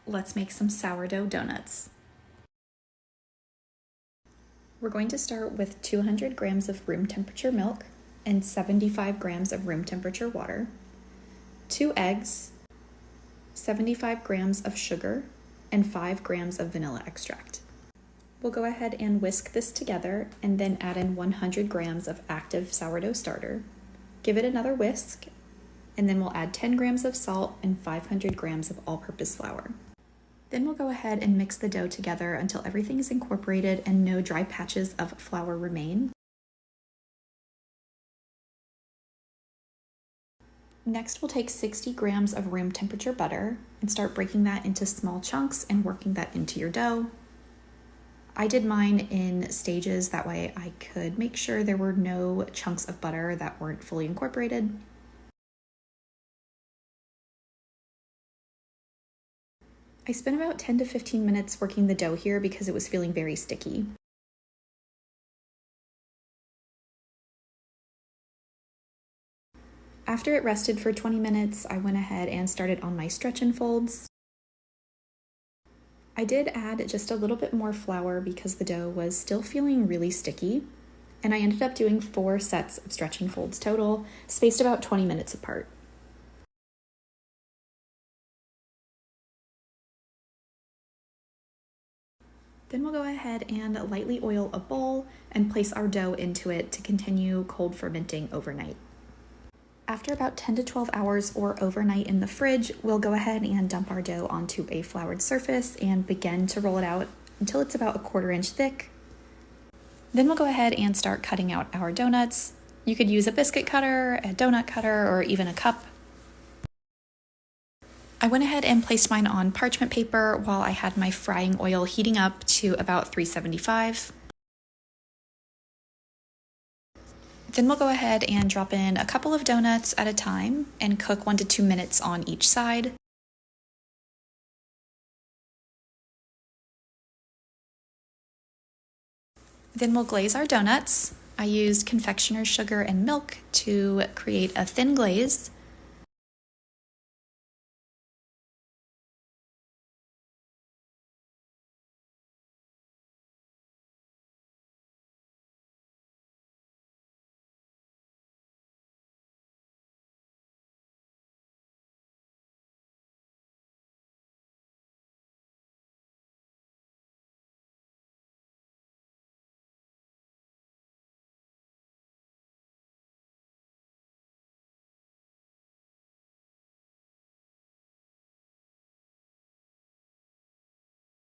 let's make some sourdough donuts. We're going to start with 200 grams of room temperature milk and 75 grams of room temperature water, 2 eggs, 75 grams of sugar, and 5 grams of vanilla extract. We'll go ahead and whisk this together and then add in 100 grams of active sourdough starter. Give it another whisk, and then we'll add 10 grams of salt and 500 grams of all-purpose flour. Then we'll go ahead and mix the dough together until everything is incorporated and no dry patches of flour remain. Next, we'll take 60 grams of room temperature butter and start breaking that into small chunks and working that into your dough. I did mine in stages, that way I could make sure there were no chunks of butter that weren't fully incorporated. I spent about 10 to 15 minutes working the dough here because it was feeling very sticky. After it rested for 20 minutes, I went ahead and started on my stretch and folds. I did add just a little bit more flour because the dough was still feeling really sticky, and I ended up doing 4 sets of stretch and folds total, spaced about 20 minutes apart. Then we'll go ahead and lightly oil a bowl and place our dough into it to continue cold fermenting overnight. After about 10 to 12 hours or overnight in the fridge, we'll go ahead and dump our dough onto a floured surface and begin to roll it out until it's about 1/4 inch thick. Then we'll go ahead and start cutting out our donuts. You could use a biscuit cutter, a donut cutter, or even a cup. I went ahead and placed mine on parchment paper while I had my frying oil heating up to about 375. Then we'll go ahead and drop in a couple of donuts at a time and cook 1 to 2 minutes on each side. Then we'll glaze our donuts. I used confectioner's sugar and milk to create a thin glaze.